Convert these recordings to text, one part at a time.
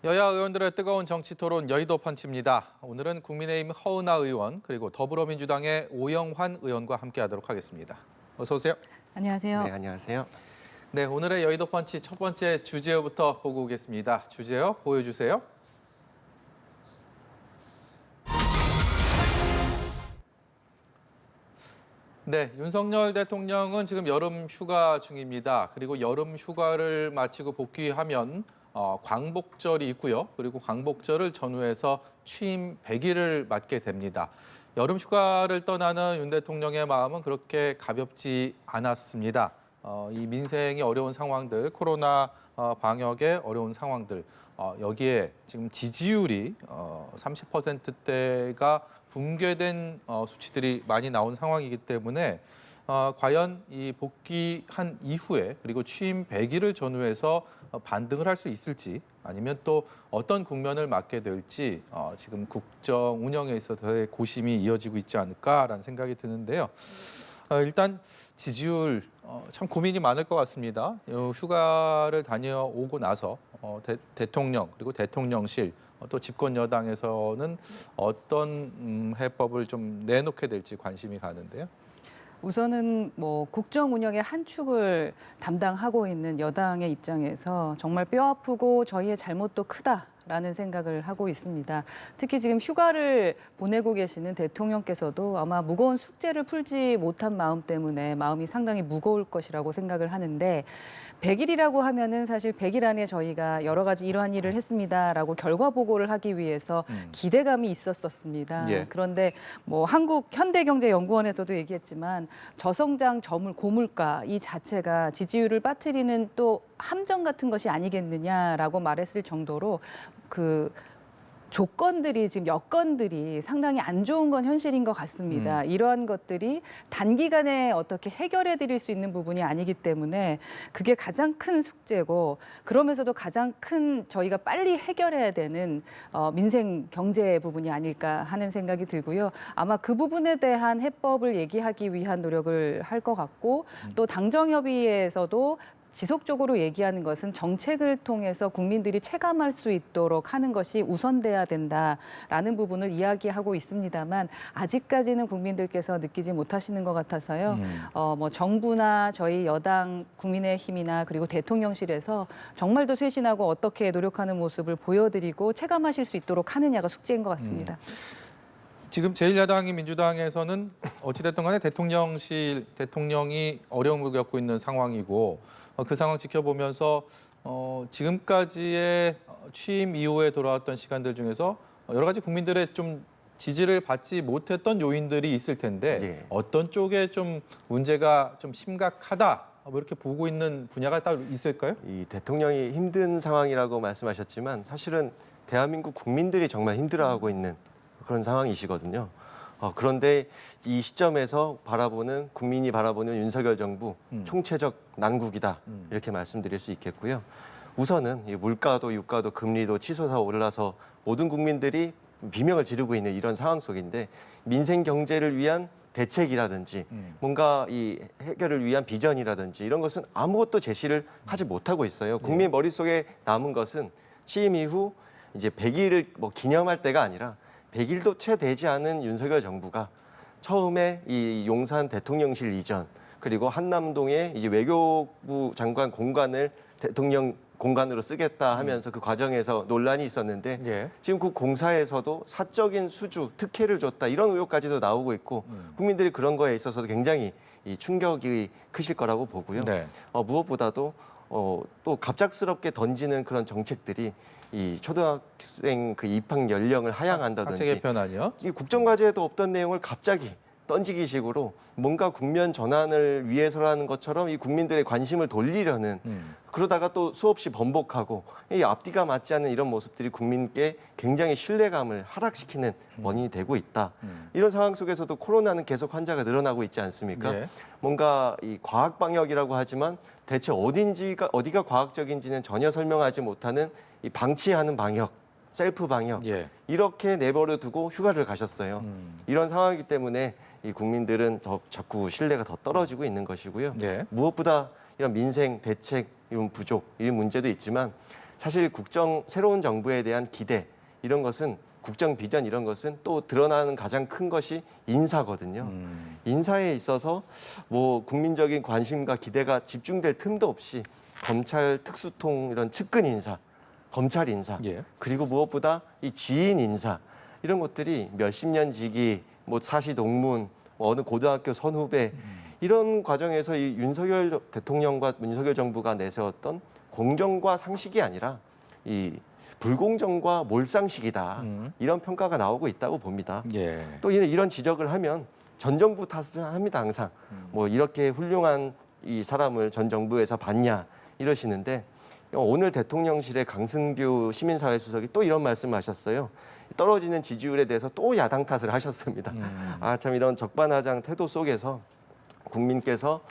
여야 의원들의 뜨거운 정치 토론 여의도 펀치입니다. 오늘은 국민의힘 허은하 의원 그리고 더불어민주당의 오영환 의원과 함께하도록 하겠습니다. 어서 오세요. 안녕하세요. 네, 안녕하세요. 네, 오늘의 여의도 펀치 첫 번째 주제어부터 보고 오겠습니다. 주제어 보여주세요. 네, 윤석열 대통령은 지금 여름 휴가 중입니다. 그리고 여름 휴가를 마치고 복귀하면 광복절이 있고요. 그리고 광복절을 전후해서 취임 100일을 맞게 됩니다. 여름 휴가를 떠나는 윤 대통령의 마음은 그렇게 가볍지 않았습니다. 이 민생이 어려운 상황들, 코로나 방역의 어려운 상황들, 여기에 지금 지지율이 30%대가 붕괴된 수치들이 많이 나온 상황이기 때문에 과연 이 복귀한 이후에 그리고 취임 100일을 전후해서 반등을 할 수 있을지 아니면 또 어떤 국면을 맞게 될지 지금 국정 운영에 있어서의 고심이 이어지고 있지 않을까라는 생각이 드는데요. 일단 지지율 참 고민이 많을 것 같습니다. 휴가를 다녀오고 나서 대통령 그리고 대통령실 또 집권 여당에서는 어떤 해법을 좀 내놓게 될지 관심이 가는데요. 우선은 국정 운영의 한 축을 담당하고 있는 여당의 입장에서 정말 뼈아프고 저희의 잘못도 크다라는 생각을 하고 있습니다. 특히 지금 휴가를 보내고 계시는 대통령께서도 아마 무거운 숙제를 풀지 못한 마음 때문에 마음이 상당히 무거울 것이라고 생각을 하는데 100일이라고 하면은 사실 100일 안에 저희가 여러 가지 이러한 일을 했습니다라고 결과 보고를 하기 위해서 기대감이 있었습니다. 예. 그런데 한국 현대경제연구원에서도 얘기했지만 저성장 고물가 이 자체가 지지율을 빠뜨리는 또 함정 같은 것이 아니겠느냐라고 말했을 정도로 조건들이 지금 여건들이 상당히 안 좋은 건 현실인 것 같습니다. 이러한 것들이 단기간에 어떻게 해결해 드릴 수 있는 부분이 아니기 때문에 그게 가장 큰 숙제고 그러면서도 가장 큰 저희가 빨리 해결해야 되는 민생 경제 부분이 아닐까 하는 생각이 들고요. 아마 그 부분에 대한 해법을 얘기하기 위한 노력을 할 것 같고 또 당정협의회에서도 지속적으로 얘기하는 것은 정책을 통해서 국민들이 체감할 수 있도록 하는 것이 우선돼야 된다라는 부분을 이야기하고 있습니다만 아직까지는 국민들께서 느끼지 못하시는 것 같아서요. 정부나 저희 여당 국민의힘이나 그리고 대통령실에서 정말 더 쇄신하고 어떻게 노력하는 모습을 보여드리고 체감하실 수 있도록 하느냐가 숙제인 것 같습니다. 지금 제1야당인 민주당에서는 어찌됐든 간에 대통령이 어려움을 겪고 있는 상황이고 그 상황 지켜보면서 지금까지의 취임 이후에 돌아왔던 시간들 중에서 여러 가지 국민들의 좀 지지를 받지 못했던 요인들이 있을 텐데 예. 어떤 쪽에 좀 문제가 좀 심각하다 이렇게 보고 있는 분야가 따로 있을까요? 이 대통령이 힘든 상황이라고 말씀하셨지만 사실은 대한민국 국민들이 정말 힘들어하고 있는 그런 상황이시거든요. 그런데 이 시점에서 국민이 바라보는 윤석열 정부 총체적 난국이다 이렇게 말씀드릴 수 있겠고요. 우선은 이 물가도 유가도 금리도 치솟아 올라서 모든 국민들이 비명을 지르고 있는 이런 상황 속인데 민생 경제를 위한 대책이라든지 뭔가 이 해결을 위한 비전이라든지 이런 것은 아무것도 제시를 하지 못하고 있어요. 국민 머릿속에 남은 것은 취임 이후 이제 100일을 기념할 때가 아니라 100일도 채 되지 않은 윤석열 정부가 처음에 이 용산 대통령실 이전 그리고 한남동에 이제 외교부 장관 공간을 대통령 공간으로 쓰겠다 하면서 그 과정에서 논란이 있었는데 예. 지금 그 공사에서도 사적인 수주, 특혜를 줬다 이런 의혹까지도 나오고 있고 국민들이 그런 거에 있어서도 굉장히 이 충격이 크실 거라고 보고요. 네. 무엇보다도 또 갑작스럽게 던지는 그런 정책들이 이 초등학생 그 입학 연령을 하향한다든지 학제 개편안이요? 이 국정과제에도 없던 내용을 갑자기 던지기식으로 뭔가 국면 전환을 위해서라는 것처럼 이 국민들의 관심을 돌리려는 그러다가 또 수없이 번복하고 이 앞뒤가 맞지 않는 이런 모습들이 국민께 굉장히 신뢰감을 하락시키는 원인이 되고 있다. 이런 상황 속에서도 코로나는 계속 환자가 늘어나고 있지 않습니까? 네. 뭔가 이 과학 방역이라고 하지만 대체 어디가 과학적인지는 전혀 설명하지 못하는 이 방치하는 방역, 셀프 방역 예. 이렇게 내버려 두고 휴가를 가셨어요. 이런 상황이기 때문에 이 국민들은 자꾸 신뢰가 더 떨어지고 있는 것이고요. 네. 무엇보다 이런 민생 대책 이런 부족 이 문제도 있지만 사실 새로운 정부에 대한 기대 이런 것은 국정 비전 이런 것은 또 드러나는 가장 큰 것이 인사거든요. 인사에 있어서 뭐 국민적인 관심과 기대가 집중될 틈도 없이 검찰 특수통 이런 측근 인사, 검찰 인사, 예. 그리고 무엇보다 이 지인 인사 이런 것들이 몇십 년 지기, 뭐 사시 동문, 뭐 어느 고등학교 선후배 이런 과정에서 이 윤석열 대통령과 윤석열 정부가 내세웠던 공정과 상식이 아니라 이 불공정과 몰상식이다. 이런 평가가 나오고 있다고 봅니다. 예. 또 이런 지적을 하면 전 정부 탓을 합니다. 항상 뭐 이렇게 훌륭한 이 사람을 전 정부에서 봤냐 이러시는데 오늘 대통령실의 강승규 시민사회 수석이 또 이런 말씀을 하셨어요. 떨어지는 지지율에 대해서 또 야당 탓을 하셨습니다. 아, 참 이런 적반하장 태도 속에서 국민께서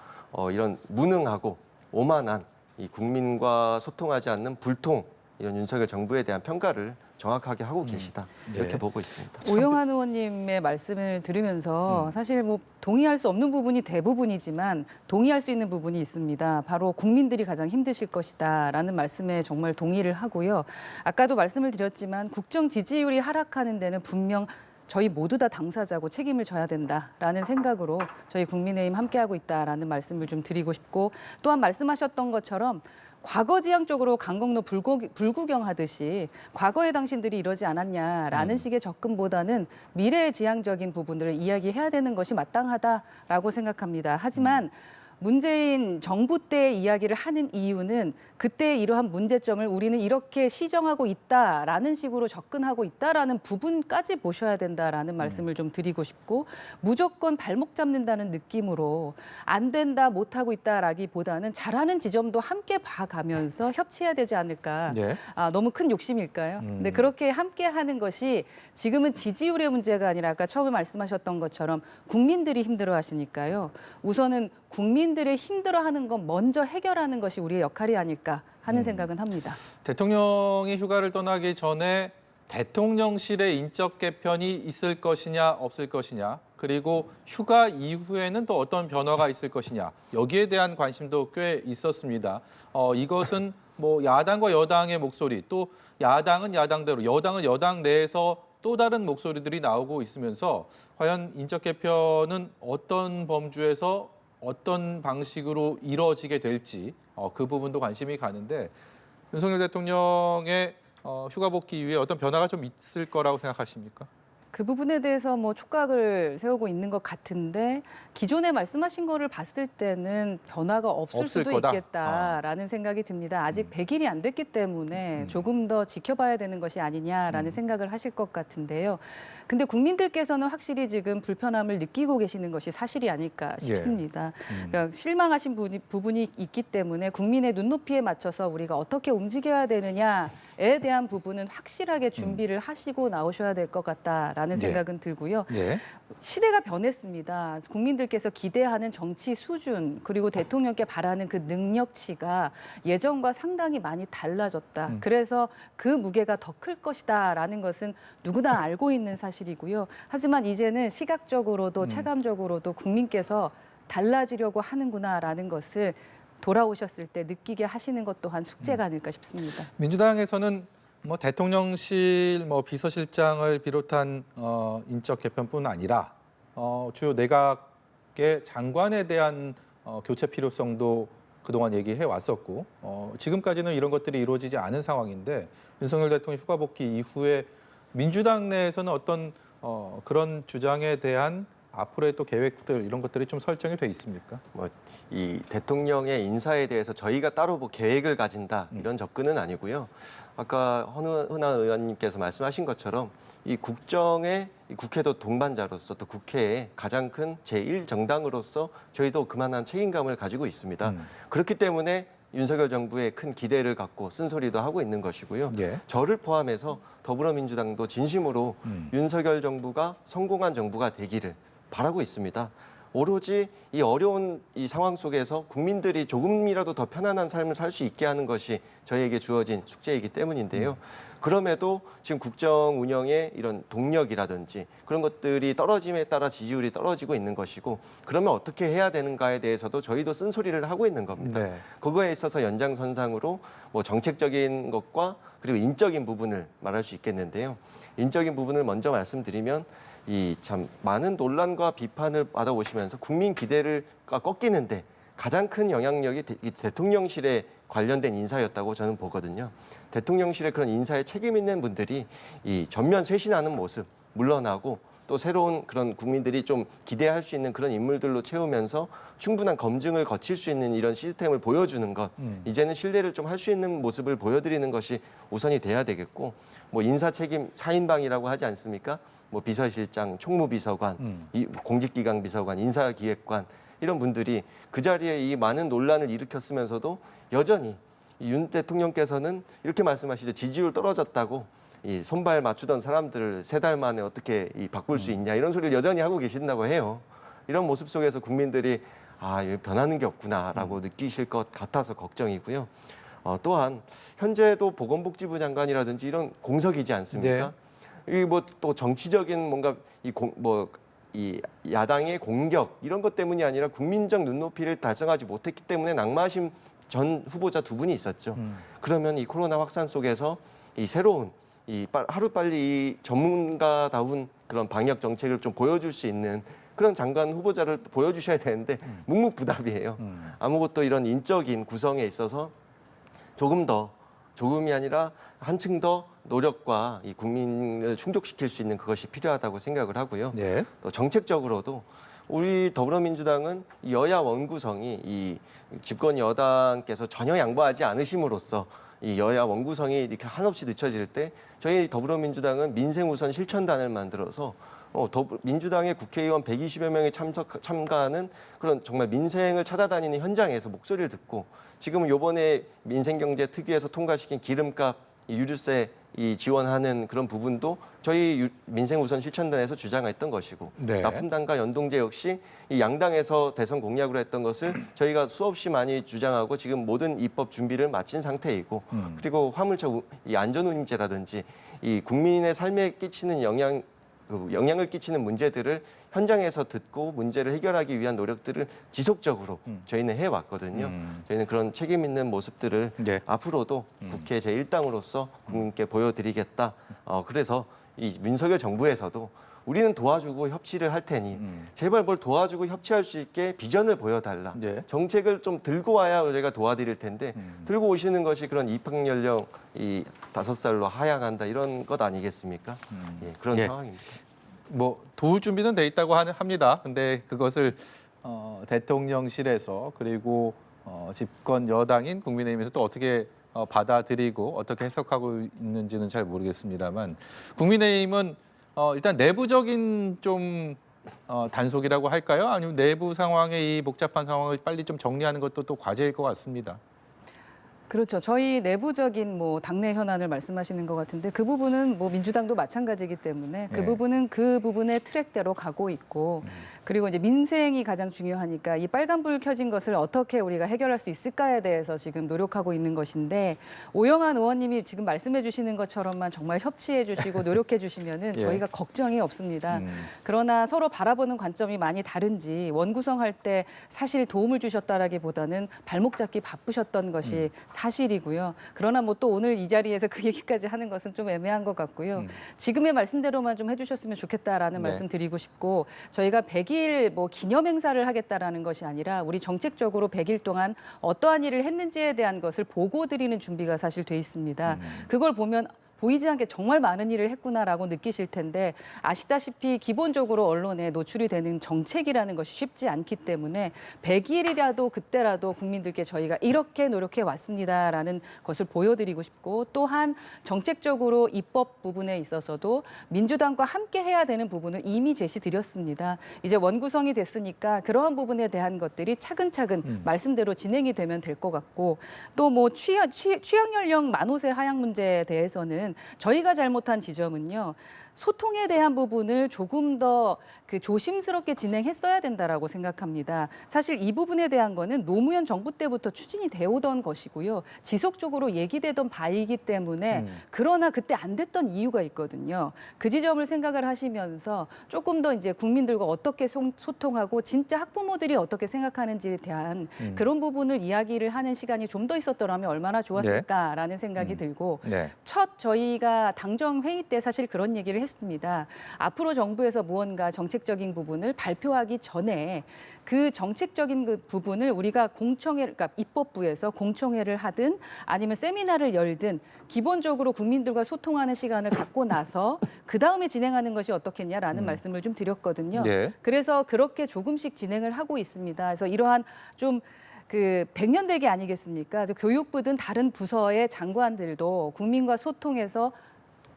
이런 무능하고 오만한 이 국민과 소통하지 않는 불통 이런 윤석열 정부에 대한 평가를 정확하게 하고 계시다. 이렇게 네. 보고 있습니다. 오영환 의원님의 말씀을 들으면서 사실 뭐 동의할 수 없는 부분이 대부분이지만 동의할 수 있는 부분이 있습니다. 바로 국민들이 가장 힘드실 것이다라는 말씀에 정말 동의를 하고요. 아까도 말씀을 드렸지만 국정 지지율이 하락하는 데는 분명 저희 모두 다 당사자고 책임을 져야 된다라는 생각으로 저희 국민의힘 함께하고 있다라는 말씀을 좀 드리고 싶고, 또한 말씀하셨던 것처럼 과거 지향 쪽으로 강경로 불구경하듯이 과거의 당신들이 이러지 않았냐라는 식의 접근보다는 미래 지향적인 부분들을 이야기해야 되는 것이 마땅하다라고 생각합니다. 하지만 문재인 정부 때 이야기를 하는 이유는 그때 이러한 문제점을 우리는 이렇게 시정하고 있다라는 식으로 접근하고 있다라는 부분까지 보셔야 된다라는 말씀을 좀 드리고 싶고, 무조건 발목 잡는다는 느낌으로 안 된다, 못하고 있다라기보다는 잘하는 지점도 함께 봐가면서 협치해야 되지 않을까. 예. 너무 큰 욕심일까요? 근데 그렇게 함께 하는 것이 지금은 지지율의 문제가 아니라 아까 처음에 말씀하셨던 것처럼 국민들이 힘들어하시니까요. 우선은 국민들의 힘들어하는 건 먼저 해결하는 것이 우리의 역할이 아닐까 하는 생각은 합니다. 대통령이 휴가를 떠나기 전에 대통령실의 인적 개편이 있을 것이냐 없을 것이냐, 그리고 휴가 이후에는 또 어떤 변화가 있을 것이냐, 여기에 대한 관심도 꽤 있었습니다. 이것은 뭐 야당과 여당의 목소리, 또 야당은 야당대로, 여당은 여당 내에서 또 다른 목소리들이 나오고 있으면서 과연 인적 개편은 어떤 범주에서 어떤 방식으로 이루어지게 될지 그 부분도 관심이 가는데, 윤석열 대통령의 휴가 복귀 이후에 어떤 변화가 좀 있을 거라고 생각하십니까? 그 부분에 대해서 뭐 촉각을 세우고 있는 것 같은데, 기존에 말씀하신 거를 봤을 때는 변화가 없을 수도 거다? 있겠다라는 생각이 듭니다. 아직 100일이 안 됐기 때문에 조금 더 지켜봐야 되는 것이 아니냐라는 생각을 하실 것 같은데요. 근데 국민들께서는 확실히 지금 불편함을 느끼고 계시는 것이 사실이 아닐까 싶습니다. 그러니까 실망하신 부분이 있기 때문에 국민의 눈높이에 맞춰서 우리가 어떻게 움직여야 되느냐에 대한 부분은 확실하게 준비를 하시고 나오셔야 될 것 같다라는 생각은 들고요. 예. 시대가 변했습니다. 국민들께서 기대하는 정치 수준, 그리고 대통령께 바라는 그 능력치가 예전과 상당히 많이 달라졌다. 그래서 그 무게가 더 클 것이다라는 것은 누구나 알고 있는 사실이고요. 하지만 이제는 시각적으로도 체감적으로도 국민께서 달라지려고 하는구나라는 것을 돌아오셨을 때 느끼게 하시는 것 또한 숙제가 아닐까 싶습니다. 민주당에서는 뭐 대통령실, 뭐 비서실장을 비롯한 인적 개편뿐 아니라 주요 내각의 장관에 대한 교체 필요성도 그동안 얘기해 왔었고, 지금까지는 이런 것들이 이루어지지 않은 상황인데, 윤석열 대통령 휴가 복귀 이후에 민주당 내에서는 어떤 그런 주장에 대한 앞으로의 또 계획들, 이런 것들이 좀 설정이 돼 있습니까? 뭐 이 대통령의 인사에 대해서 저희가 따로 뭐 계획을 가진다 이런 접근은 아니고요. 아까 헌은하 의원님께서 말씀하신 것처럼 이 국정의 이 국회도 동반자로서 또 국회의 가장 큰 제1정당으로서 저희도 그만한 책임감을 가지고 있습니다. 그렇기 때문에 윤석열 정부에 큰 기대를 갖고 쓴소리도 하고 있는 것이고요. 예. 저를 포함해서 더불어민주당도 진심으로 윤석열 정부가 성공한 정부가 되기를 바라고 있습니다. 오로지 이 어려운 이 상황 속에서 국민들이 조금이라도 더 편안한 삶을 살 수 있게 하는 것이 저희에게 주어진 숙제이기 때문인데요. 그럼에도 지금 국정 운영의 이런 동력이라든지 그런 것들이 떨어짐에 따라 지지율이 떨어지고 있는 것이고, 그러면 어떻게 해야 되는가에 대해서도 저희도 쓴소리를 하고 있는 겁니다. 네. 그거에 있어서 연장선상으로 뭐 정책적인 것과 그리고 인적인 부분을 말할 수 있겠는데요. 인적인 부분을 먼저 말씀드리면 이 참 많은 논란과 비판을 받아오시면서 국민 기대가 꺾이는데 가장 큰 영향력이 대통령실에 관련된 인사였다고 저는 보거든요. 대통령실의 그런 인사에 책임 있는 분들이 이 전면 쇄신하는 모습 물러나고, 또 새로운 그런 국민들이 좀 기대할 수 있는 그런 인물들로 채우면서 충분한 검증을 거칠 수 있는 이런 시스템을 보여주는 것, 이제는 신뢰를 좀 할 수 있는 모습을 보여드리는 것이 우선이 돼야 되겠고, 뭐 인사 책임 4인방이라고 하지 않습니까? 뭐 비서실장, 총무비서관, 이 공직기강 비서관, 인사기획관, 이런 분들이 그 자리에 이 많은 논란을 일으켰으면서도 여전히 윤 대통령께서는 이렇게 말씀하시죠. 지지율 떨어졌다고 이 손발 맞추던 사람들을 3달 만에 어떻게 바꿀 수 있냐, 이런 소리를 여전히 하고 계신다고 해요. 이런 모습 속에서 국민들이 이거 변하는 게 없구나라고 느끼실 것 같아서 걱정이고요. 또한 현재도 보건복지부 장관이라든지 이런 공석이지 않습니까? 이 뭐 또 정치적인 뭔가 이 야당의 공격 이런 것 때문이 아니라 국민적 눈높이를 달성하지 못했기 때문에 낙마하신 전 후보자 2분이 있었죠. 그러면 이 코로나 확산 속에서 이 새로운 하루빨리 이 전문가다운 그런 방역 정책을 좀 보여줄 수 있는 그런 장관 후보자를 보여주셔야 되는데 묵묵부답이에요. 아무것도 이런 인적인 구성에 있어서 조금이 아니라 한층 더 노력과 이 국민을 충족시킬 수 있는 그것이 필요하다고 생각을 하고요. 네. 또 정책적으로도 우리 더불어민주당은 여야 원구성이 이 집권 여당께서 전혀 양보하지 않으심으로써 이 여야 원구성이 이렇게 한없이 늦춰질 때 저희 더불어민주당은 민생 우선 실천단을 만들어서 민주당의 국회의원 120여 명이 참가하는 그런 정말 민생을 찾아다니는 현장에서 목소리를 듣고, 지금은 이번에 민생경제특위에서 통과시킨 기름값, 유류세 지원하는 그런 부분도 저희 민생 우선 실천단에서 주장했던 것이고, 네. 납품단과 연동제 역시 이 양당에서 대선 공약으로 했던 것을 저희가 수없이 많이 주장하고 지금 모든 입법 준비를 마친 상태이고, 그리고 화물차 이 안전운임제라든지 이 국민의 삶에 끼치는 영향을 끼치는 문제들을 현장에서 듣고 문제를 해결하기 위한 노력들을 지속적으로 저희는 해왔거든요. 저희는 그런 책임 있는 모습들을 네. 앞으로도 국회 제1당으로서 국민께 보여드리겠다. 그래서 이 윤석열 정부에서도 우리는 도와주고 협치를 할 테니 제발 뭘 도와주고 협치할 수 있게 비전을 보여달라. 네. 정책을 좀 들고 와야 저희가 도와드릴 텐데 들고 오시는 것이 그런 입학 연령 5살로 하향한다 이런 것 아니겠습니까? 예, 그런 예. 상황입니다. 뭐 도울 준비는 돼 있다고 합니다. 근데 그것을 대통령실에서 그리고 집권 여당인 국민의힘에서 또 어떻게 받아들이고 어떻게 해석하고 있는지는 잘 모르겠습니다만, 국민의힘은 일단 내부적인 좀 단속이라고 할까요? 아니면 내부 상황의 이 복잡한 상황을 빨리 좀 정리하는 것도 또 과제일 것 같습니다. 그렇죠. 저희 내부적인 뭐 당내 현안을 말씀하시는 것 같은데 그 부분은 뭐 민주당도 마찬가지이기 때문에 그 네. 부분은 그 부분의 트랙대로 가고 있고, 그리고 이제 민생이 가장 중요하니까 이 빨간불 켜진 것을 어떻게 우리가 해결할 수 있을까에 대해서 지금 노력하고 있는 것인데, 오영환 의원님이 지금 말씀해 주시는 것처럼만 정말 협치해 주시고 노력해 주시면은 예. 저희가 걱정이 없습니다. 그러나 서로 바라보는 관점이 많이 다른지 원구성할 때 사실 도움을 주셨다라기보다는 발목 잡기 바쁘셨던 것이 사실이고요. 그러나 뭐 또 오늘 이 자리에서 그 얘기까지 하는 것은 좀 애매한 것 같고요. 지금의 말씀대로만 좀 해주셨으면 좋겠다라는 네. 말씀 드리고 싶고, 저희가 100일 뭐 기념 행사를 하겠다라는 것이 아니라 우리 정책적으로 100일 동안 어떠한 일을 했는지에 대한 것을 보고 드리는 준비가 사실 돼 있습니다. 그걸 보면 보이지 않게 정말 많은 일을 했구나라고 느끼실 텐데, 아시다시피 기본적으로 언론에 노출이 되는 정책이라는 것이 쉽지 않기 때문에 100일이라도 그때라도 국민들께 저희가 이렇게 노력해 왔습니다라는 것을 보여드리고 싶고, 또한 정책적으로 입법 부분에 있어서도 민주당과 함께 해야 되는 부분을 이미 제시드렸습니다. 이제 원구성이 됐으니까 그러한 부분에 대한 것들이 차근차근 말씀대로 진행이 되면 될 것 같고, 또 뭐 취약 연령 만 5세 하향 문제에 대해서는 저희가 잘못한 지점은요. 소통에 대한 부분을 조금 더 그 조심스럽게 진행했어야 된다라고 생각합니다. 사실 이 부분에 대한 거는 노무현 정부 때부터 추진이 되어 오던 것이고요. 지속적으로 얘기되던 바이기 때문에 그러나 그때 안 됐던 이유가 있거든요. 그 지점을 생각을 하시면서 조금 더 이제 국민들과 어떻게 소통하고 진짜 학부모들이 어떻게 생각하는지에 대한 그런 부분을 이야기를 하는 시간이 좀 더 있었더라면 얼마나 좋았을까라는 생각이 들고 네. 첫 저희가 당정 회의 때 사실 그런 얘기를 했습니다. 앞으로 정부에서 무언가 정책적인 부분을 발표하기 전에 그 정책적인 그 부분을 우리가 그러니까 입법부에서 공청회를 하든 아니면 세미나를 열든 기본적으로 국민들과 소통하는 시간을 갖고 나서 그 다음에 진행하는 것이 어떻겠냐라는 말씀을 좀 드렸거든요. 네. 그래서 그렇게 조금씩 진행을 하고 있습니다. 그래서 이러한 좀 그 백년대계 아니겠습니까? 그래서 교육부든 다른 부서의 장관들도 국민과 소통해서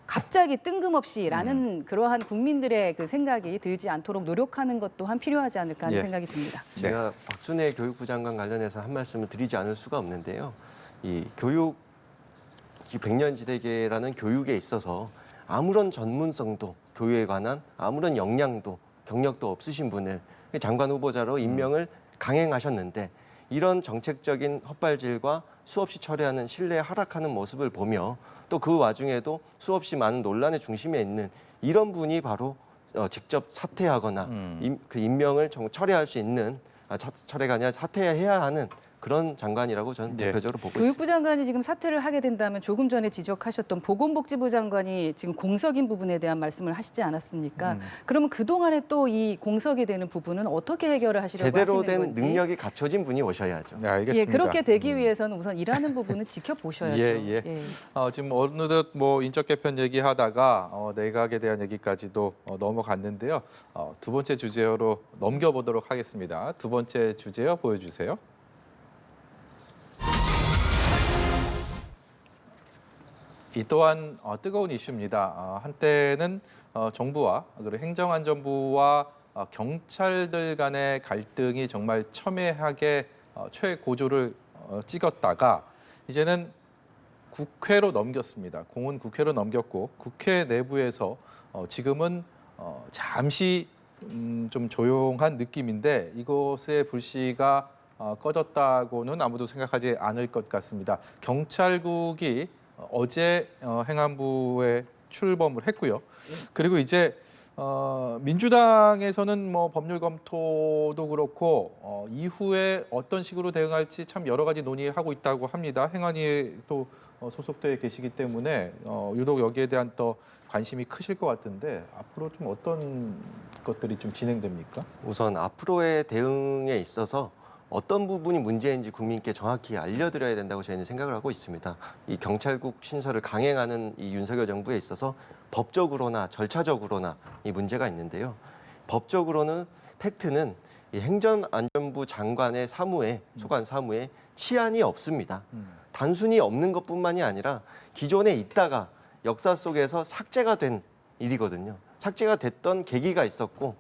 갑자기 뜬금없이라는 그러한 국민들의 그 생각이 들지 않도록 노력하는 것 또한 필요하지 않을까 하는 예. 생각이 듭니다. 제가 박순애 교육부 장관 관련해서 한 말씀을 드리지 않을 수가 없는데요. 이 교육 이 백년지대계라는 교육에 있어서 아무런 전문성도 교육에 관한 아무런 역량도 경력도 없으신 분을 장관 후보자로 임명을 강행하셨는데 이런 정책적인 헛발질과 수없이 철회하는 신뢰에 하락하는 모습을 보며 또 그 와중에도 수없이 많은 논란의 중심에 있는 이런 분이 바로 직접 사퇴하거나 그 임명을 철회할 수 있는 철회가 아니라 사퇴해야 하는 그런 장관이라고 저는 네. 대표적으로 보고 있습니다. 교육부 장관이 지금 사퇴를 하게 된다면 조금 전에 지적하셨던 보건복지부 장관이 지금 공석인 부분에 대한 말씀을 하시지 않았습니까? 그러면 그동안에 또 이 공석이 되는 부분은 어떻게 해결을 하시려고 제대로 하시는 된 건지. 능력이 갖춰진 분이 오셔야죠. 네, 알겠습니다. 예, 그렇게 되기 위해서는 우선 일하는 부분은 지켜보셔야죠. 예, 예. 지금 어느덧 뭐 인적 개편 얘기하다가 내각에 대한 얘기까지도 넘어갔는데요. 두 번째 주제로 넘겨보도록 하겠습니다. 두 번째 주제요 보여주세요. 이 또한 뜨거운 이슈입니다. 한때는 정부와 그리고 행정안전부와 경찰들 간의 갈등이 정말 첨예하게 최고조를 찍었다가 이제는 국회로 넘겼습니다. 공은 국회로 넘겼고 국회 내부에서 지금은 잠시 좀 조용한 느낌인데 이곳의 불씨가 꺼졌다고는 아무도 생각하지 않을 것 같습니다. 경찰국이 어제 행안부에 출범을 했고요. 그리고 이제 민주당에서는 뭐 법률 검토도 그렇고 이후에 어떤 식으로 대응할지 참 여러 가지 논의하고 있다고 합니다. 행안위에 또 소속돼 계시기 때문에 유독 여기에 대한 또 관심이 크실 것 같은데 앞으로 좀 어떤 것들이 좀 진행됩니까? 우선 앞으로의 대응에 있어서 어떤 부분이 문제인지 국민께 정확히 알려드려야 된다고 저희는 생각을 하고 있습니다. 이 경찰국 신설을 강행하는 이 윤석열 정부에 있어서 법적으로나 절차적으로나 이 문제가 있는데요. 법적으로는 팩트는 이 행정안전부 장관의 사무에 소관 사무에 치안이 없습니다. 단순히 없는 것뿐만이 아니라 기존에 있다가 역사 속에서 삭제가 된 일이거든요. 삭제가 됐던 계기가 있었고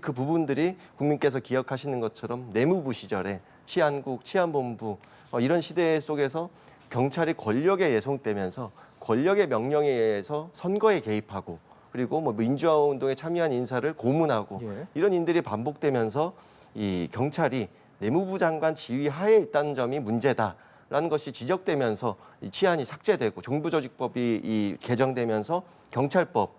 그 부분들이 국민께서 기억하시는 것처럼 내무부 시절에 치안국, 치안본부 이런 시대 속에서 경찰이 권력에 예송되면서 권력의 명령에 의해서 선거에 개입하고 그리고 뭐 민주화 운동에 참여한 인사를 고문하고 예. 이런 일들이 반복되면서 이 경찰이 내무부 장관 지휘 하에 있다는 점이 문제다라는 것이 지적되면서 이 치안이 삭제되고 정부조직법이 이 개정되면서 경찰법,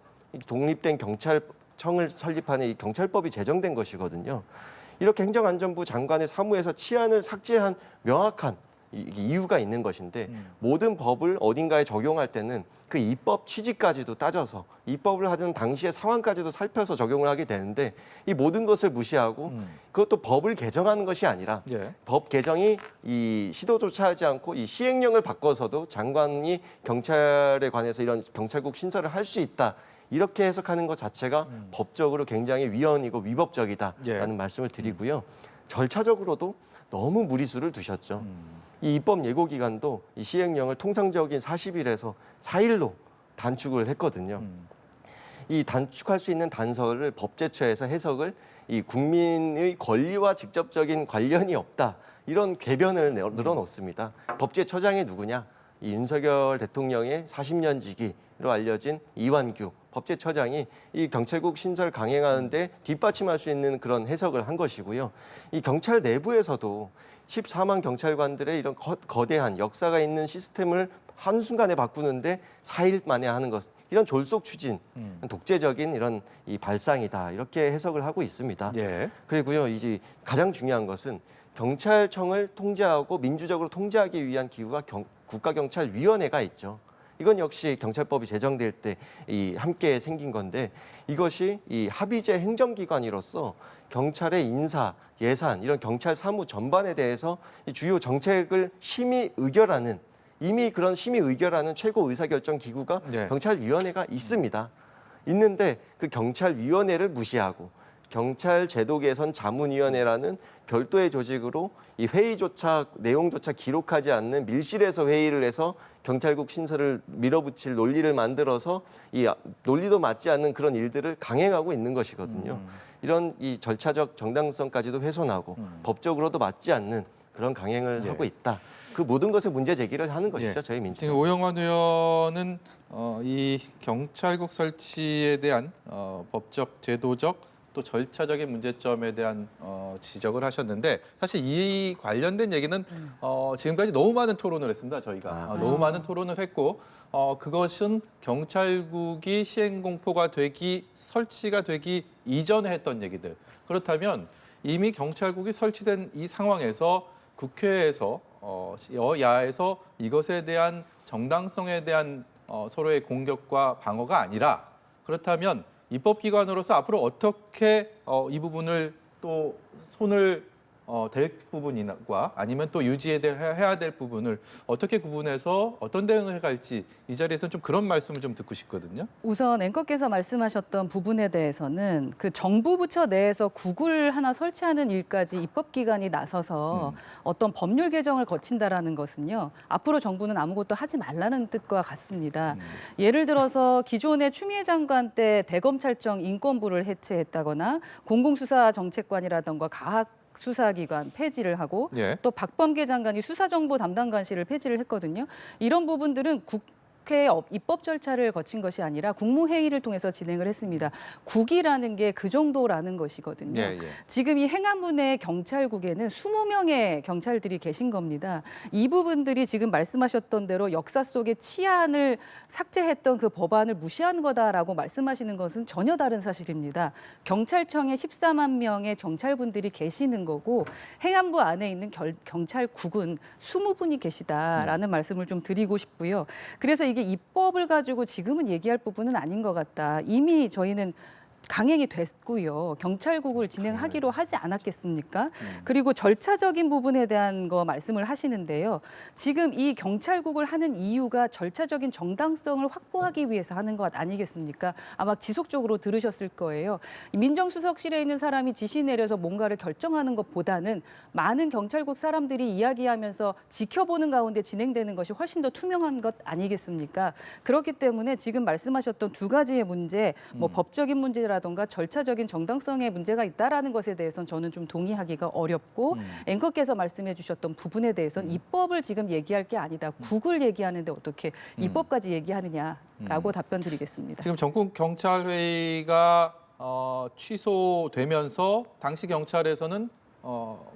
독립된 경찰청을 설립하는 이 경찰법이 제정된 것이거든요. 이렇게 행정안전부 장관의 사무에서 치안을 삭제한 명확한 이유가 있는 것인데 모든 법을 어딘가에 적용할 때는 그 입법 취지까지도 따져서 입법을 하던 당시의 상황까지도 살펴서 적용을 하게 되는데 이 모든 것을 무시하고 그것도 법을 개정하는 것이 아니라 예. 법 개정이 이 시도조차 하지 않고 이 시행령을 바꿔서도 장관이 경찰에 관해서 이런 경찰국 신설을 할 수 있다. 이렇게 해석하는 것 자체가 법적으로 굉장히 위헌이고 위법적이다라는 말씀을 드리고요. 절차적으로도 너무 무리수를 두셨죠. 이 입법 예고 기간도 이 시행령을 통상적인 40일에서 4일로 단축을 했거든요. 이 단축할 수 있는 단서를 법제처에서 해석을 이 국민의 권리와 직접적인 관련이 없다. 이런 궤변을 늘어놓습니다. 법제처장이 누구냐? 이 윤석열 대통령의 40년 지기 알려진 이완규 법제처장이 이 경찰국 신설 강행하는데 뒷받침할 수 있는 그런 해석을 한 것이고요. 이 경찰 내부에서도 14만 경찰관들의 이런 거대한 역사가 있는 시스템을 한순간에 바꾸는데 4일 만에 하는 것, 이런 졸속 추진, 독재적인 이런 이 발상이다, 이렇게 해석을 하고 있습니다. 예. 그리고요, 이제 가장 중요한 것은 경찰청을 통제하고 민주적으로 통제하기 위한 기구가 국가경찰위원회가 있죠. 이건 역시 경찰법이 제정될 때 함께 생긴 건데, 이것이 이 합의제 행정기관으로서 경찰의 인사, 예산, 이런 경찰 사무 전반에 대해서 이 주요 정책을 심의 의결하는, 이미 그런 심의 의결하는 최고 의사결정 기구가 네. 경찰위원회가 있습니다. 있는데 그 경찰위원회를 무시하고 경찰 제도 개선 자문위원회라는 별도의 조직으로 이 회의조차, 내용조차 기록하지 않는 밀실에서 회의를 해서 경찰국 신설을 밀어붙일 논리를 만들어서 이 논리도 맞지 않는 그런 일들을 강행하고 있는 것이거든요. 이런 이 절차적 정당성까지도 훼손하고 법적으로도 맞지 않는 그런 강행을 예. 하고 있다. 그 모든 것에 문제 제기를 하는 것이죠, 예. 저희 민주당. 지금 오영환 의원은 이 경찰국 설치에 대한 법적, 제도적 또 절차적인 문제점에 대한 지적을 하셨는데, 사실 이 관련된 얘기는 지금까지 너무 많은 토론을 했습니다. 저희가 너무 많은 토론을 했고, 그것은 경찰국이 시행공포가 되기, 설치가 되기 이전에 했던 얘기들. 그렇다면 이미 경찰국이 설치된 이 상황에서 국회에서 여야에서 이것에 대한 정당성에 대한 서로의 공격과 방어가 아니라, 그렇다면 입법기관으로서 앞으로 어떻게 이 부분을 또 손을 댈 부분과 아니면 또 유지해야 될 부분을 어떻게 구분해서 어떤 대응을 해갈지, 이 자리에서는 좀 그런 말씀을 좀 듣고 싶거든요. 우선 앵커께서 말씀하셨던 부분에 대해서는 그 정부 부처 내에서 국을 하나 설치하는 일까지 입법기관이 나서서 어떤 법률 개정을 거친다라는 것은요, 앞으로 정부는 아무것도 하지 말라는 뜻과 같습니다. 예를 들어서 기존의 추미애 장관 때 대검찰청 인권부를 해체했다거나 공공수사정책관이라던가 수사기관 폐지를 하고 예. 또 박범계 장관이 수사정보 담당관실을 폐지를 했거든요. 이런 부분들은 국회 입법 절차를 거친 것이 아니라 국무회의를 통해서 진행을 했습니다. 국이라는 게 그 정도라는 것이거든요. 예, 예. 지금 이 행안부 내 경찰국에는 20명의 경찰들이 계신 겁니다. 이 부분들이 지금 말씀하셨던 대로 역사 속의 치안을 삭제했던 그 법안을 무시한 거다라고 말씀하시는 것은 전혀 다른 사실입니다. 경찰청에 14만 명의 경찰분들이 계시는 거고, 행안부 안에 있는 경찰국은 20분이 계시다라는 말씀을 좀 드리고 싶고요. 그래서 이게 입법을 가지고 지금은 얘기할 부분은 아닌 것 같다. 이미 저희는 강행이 됐고요. 경찰국을 진행하기로 하지 않았겠습니까? 그리고 절차적인 부분에 대한 거 말씀을 하시는데요. 지금 이 경찰국을 하는 이유가 절차적인 정당성을 확보하기 위해서 하는 것 아니겠습니까? 아마 지속적으로 들으셨을 거예요. 민정수석실에 있는 사람이 지시 내려서 뭔가를 결정하는 것보다는 많은 경찰국 사람들이 이야기하면서 지켜보는 가운데 진행되는 것이 훨씬 더 투명한 것 아니겠습니까? 그렇기 때문에 지금 말씀하셨던 두 가지의 문제, 뭐 법적인 문제라든가 절차적인 정당성의 문제가 있다라는 것에 대해서는 저는 좀 동의하기가 어렵고, 앵커께서 말씀해 주셨던 부분에 대해서는 입법을 지금 얘기할 게 아니다. 국을 얘기하는데 어떻게 입법까지 얘기하느냐라고 답변 드리겠습니다. 지금 전국 경찰회의가 취소되면서 당시 경찰에서는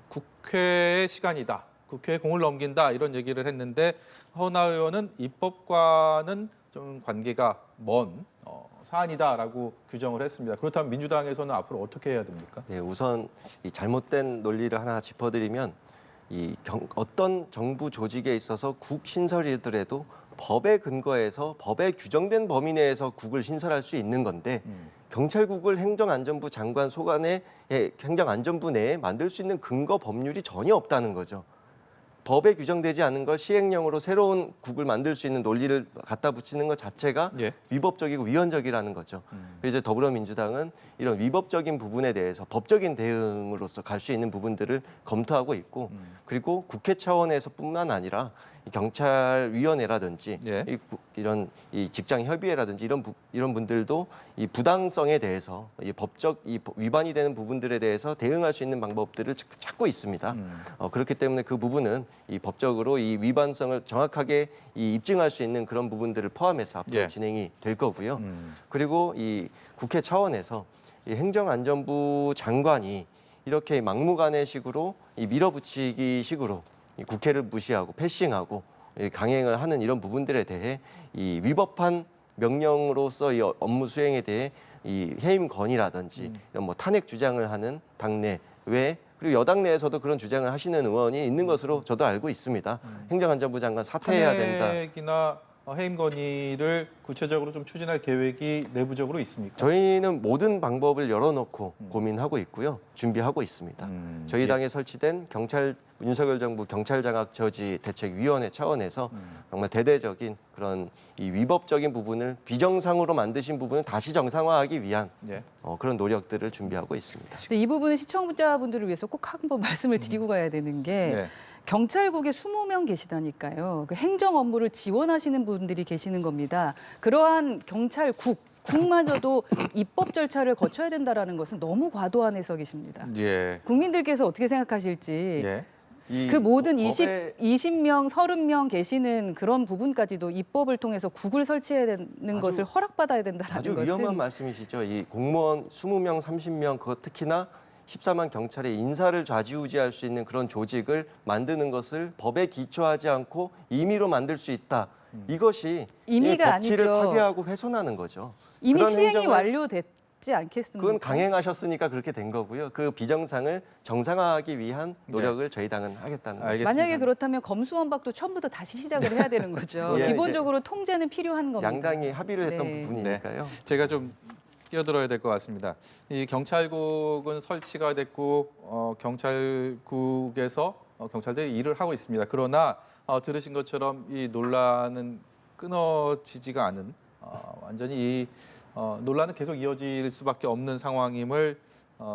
국회의 시간이다, 국회에 공을 넘긴다, 이런 얘기를 했는데, 허은하 의원은 입법과는 좀 관계가 먼 사안이다라고 규정을 했습니다. 그렇다면 민주당에서는 앞으로 어떻게 해야 됩니까? 네, 우선 이 잘못된 논리를 하나 짚어드리면, 어떤 정부 조직에 있어서 국 신설이더라도 법에 근거해서 법에 규정된 범위 내에서 국을 신설할 수 있는 건데, 경찰국을 행정안전부 장관 소관의 행정안전부 내에 만들 수 있는 근거 법률이 전혀 없다는 거죠. 법에 규정되지 않은 걸 시행령으로 새로운 국을 만들 수 있는 논리를 갖다 붙이는 것 자체가 예. 위법적이고 위헌적이라는 거죠. 이제 더불어민주당은 이런 위법적인 부분에 대해서 법적인 대응으로서 갈 수 있는 부분들을 검토하고 있고, 그리고 국회 차원에서뿐만 아니라 이 경찰위원회라든지 예. 이런 이 직장협의회라든지 이런 분들도 이 부당성에 대해서 이 법적 위반이 되는 부분들에 대해서 대응할 수 있는 방법들을 찾고 있습니다. 그렇기 때문에 그 부분은 이 법적으로 이 위반성을 정확하게 이 입증할 수 있는 그런 부분들을 포함해서 앞으로 예. 진행이 될 거고요. 그리고 이 국회 차원에서 이 행정안전부 장관이 이렇게 막무가내식으로 이 밀어붙이기 식으로 이 국회를 무시하고 패싱하고 이 강행을 하는 이런 부분들에 대해 이 위법한 명령으로서 이 업무 수행에 대해 이 해임 건의라든지 이런 뭐 탄핵 주장을 하는 당내 외 그리고 여당 내에서도 그런 주장을 하시는 의원이 있는 것으로 저도 알고 있습니다. 행정안전부 장관 사퇴해야 된다. 탄핵이나 해임 건의를 구체적으로 좀 추진할 계획이 내부적으로 있습니까? 저희는 모든 방법을 열어놓고 고민하고 있고요. 준비하고 있습니다. 저희 예. 당에 설치된 윤석열 정부 경찰장악 저지 대책위원회 차원에서 정말 대대적인 그런 이 위법적인 부분을 비정상으로 만드신 부분을 다시 정상화하기 위한 예. 그런 노력들을 준비하고 있습니다. 근데 이 부분은 시청자분들을 위해서 꼭 한번 말씀을 드리고 가야 되는 게 네. 경찰국에 20명 계시다니까요. 그 행정 업무를 지원하시는 분들이 계시는 겁니다. 그러한 국마저도 입법 절차를 거쳐야 된다라는 것은 너무 과도한 해석이십니다. 예. 국민들께서 어떻게 생각하실지 예. 이 그 모든 법의 20명, 30명 계시는 그런 부분까지도 입법을 통해서 국을 설치해야 되는 것을 허락받아야 된다라는 아주 것은 위험한 말씀이시죠. 이 공무원 20명, 30명 그거 특히나 14만 경찰의 인사를 좌지우지할 수 있는 그런 조직을 만드는 것을 법에 기초하지 않고 임의로 만들 수 있다. 이것이 임의가 이 법치를 아니죠. 파괴하고 훼손하는 거죠. 이미 그런 시행이 행정을- 완료됐지 않겠습니까? 그건 강행하셨으니까 그렇게 된 거고요. 그 비정상을 정상화하기 위한 노력을 저희 당은 하겠다는 거죠. 알겠습니다. 만약에 그렇다면 검수완박도 처음부터 다시 시작을 해야 되는 거죠. 예, 기본적으로 통제는 필요한 겁니다. 양당이 합의를 했던 네. 부분이니까요. 제가 좀 끼어들어야 될 것 같습니다. 이 경찰국은 설치가 됐고 경찰국에서 경찰들이 일을 하고 있습니다. 그러나 들으신 것처럼 이 논란은 끊어지지가 않은 완전히 이 논란은 계속 이어질 수밖에 없는 상황임을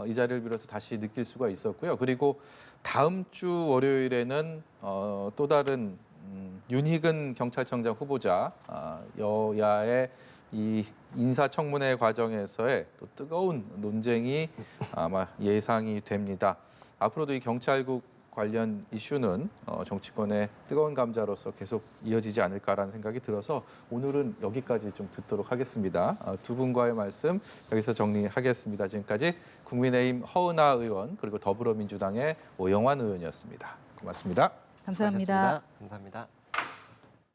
이 자리를 빌어서 다시 느낄 수가 있었고요. 그리고 다음 주 월요일에는 또 다른 윤희근 경찰청장 후보자 여야의 이 인사청문회 과정에서의 또 뜨거운 논쟁이 아마 예상이 됩니다. 앞으로도 이 경찰국 관련 이슈는 정치권의 뜨거운 감자로서 계속 이어지지 않을까라는 생각이 들어서 오늘은 여기까지 좀 듣도록 하겠습니다. 두 분과의 말씀 여기서 정리하겠습니다. 지금까지 국민의힘 허은하 의원 그리고 더불어민주당의 오영환 의원이었습니다. 고맙습니다. 감사합니다. 수고하셨습니다. 감사합니다.